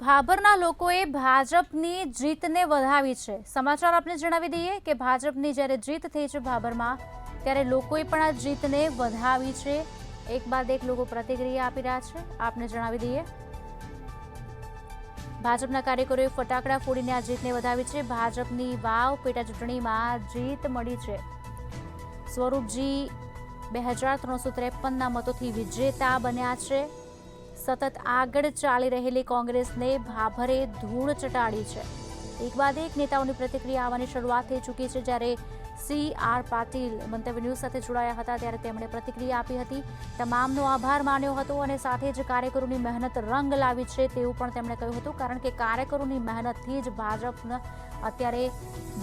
ભાભરના લોકોએ ભાજપની જીતને વધાવી છે। સમાચાર આપને જણાવી દઈએ કે ભાજપની જ્યારે જીત થઈ છે ભાભરમાં, ત્યારે લોકોએ પણ આ જીતને વધાવી છે। એક બાદ એક લોકો પ્રતિક્રિયા આપી રહ્યા છે। આપને જણાવી દઈએ, ભાજપના કાર્યકરોએ ફટાકડા ફોડીને આ જીતને વધાવી છે। ભાજપની વાવ પેટા ચૂંટણીમાં જીત મળી છે। સ્વરૂપજી 2353ના મતોથી વિજેતા બન્યા છે। સતત આગળ ચાલી રહેલી કોંગ્રેસને ભાભરે ધૂળ ચટાડી છે। એક બાદ એક નેતાઓની પ્રતિક્રિયા આવવાની શરૂઆત થઈ ચૂકી છે। જ્યારે CR પાટીલ મંતવ્ય ન્યૂઝ સાથે જોડાયા હતા ત્યારે તેમણે પ્રતિક્રિયા આપી હતી, તમામનો આભાર માન્યો હતો અને સાથે જ કાર્યકરોની મહેનત રંગ લાવી છે તેવું પણ તેમણે કહ્યું હતું, કારણ કે કાર્યકરોની મહેનતથી જ ભાજપને અત્યારે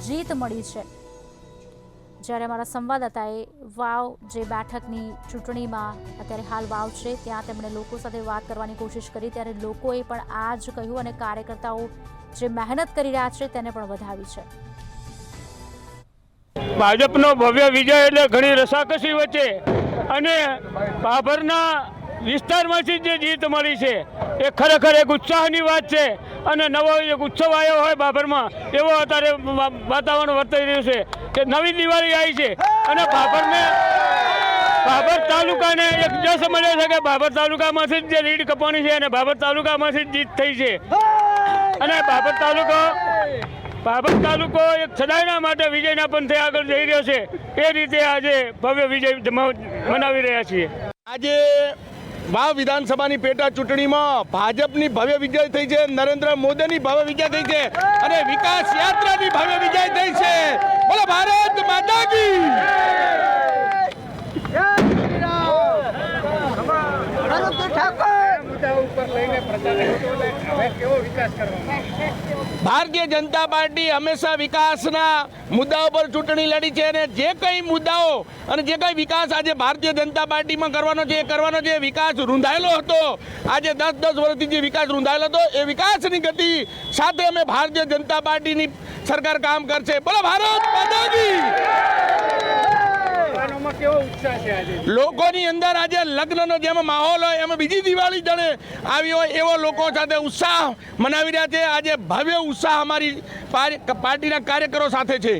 જીત મળી છે। જ્યારે અમારા સંવાદદાતાએ વાવ જે બેઠકની ચૂંટણીમાં અત્યારે હાલ વાવ છે ત્યાં તેમણે લોકો સાથે વાત કરવાની કોશિશ કરી, ત્યારે લોકોએ પણ આ જ કહ્યું અને કાર્યકર્તાઓ જે મહેનત કરી રહ્યા છે તેને પણ વધાવી છે। ભાજપનો ભવ્ય વિજય એટલે ઘણી રસાકસી વચ્ચે અને ભાભરના વિસ્તારમાંથી જે જીત મળી છે એ ખરેખર એક ઉત્સાહની વાત છે અને નવો એક ઉત્સવ આવ્યો હોય ભાભરમાં એવો અત્યારે વાતાવરણ વર્તાઈ રહ્યું છે કે નવી દિવાળી આવી છે અને ભાભર તાલુકાને એક જશ મળે છે કે ભાભર તાલુકામાંથી જ જે લીડ કપાણી છે અને ભાભર તાલુકામાંથી જ જીત થઈ છે અને ભાભર તાલુકો એક સદાયના માટે વિજયના પંથે આગળ જઈ રહ્યો છે। એ રીતે આજે ભવ્ય વિજય મનાવી રહ્યા છીએ। આજે વાવ વિધાનસભાની પેટા ચૂંટણીમાં ભાજપની ભવ્ય વિજય થઈ છે, નરેન્દ્ર મોદીની ભવ્ય વિજય થઈ છે અને વિકાસ યાત્રાની ભવ્ય વિજય થઈ છે। બોલો ભારત માતા કી। ભારતીય જનતા પાર્ટી હંમેશા વિકાસના મુદ્દાઓ પર ચૂંટણી લડી છે અને જે કંઈ મુદ્દાઓ અને જે કંઈ વિકાસ આજે ભારતીય જનતા પાર્ટીમાં કરવાનો છે એ કરવાનો છે। વિકાસ રૂંધાયેલો હતો, આજે 10 વર્ષથી જે વિકાસ રૂંધાયેલો હતો એ વિકાસની ગતિ સાથે અમે ભારતીય જનતા પાર્ટીની સરકાર કામ કરશે। બોલો ભારત માતા કી। લોકોની અંદર આજે લગ્નનો જેમ માહોલ હોય એમાં બીજી દિવાળી જાણે આવી હોય એવો લોકો સાથે ઉત્સાહ મનાવી રહ્યા છે। આજે ભવ્ય ઉત્સાહ અમારી પાર્ટીના કાર્યકરો સાથે છે।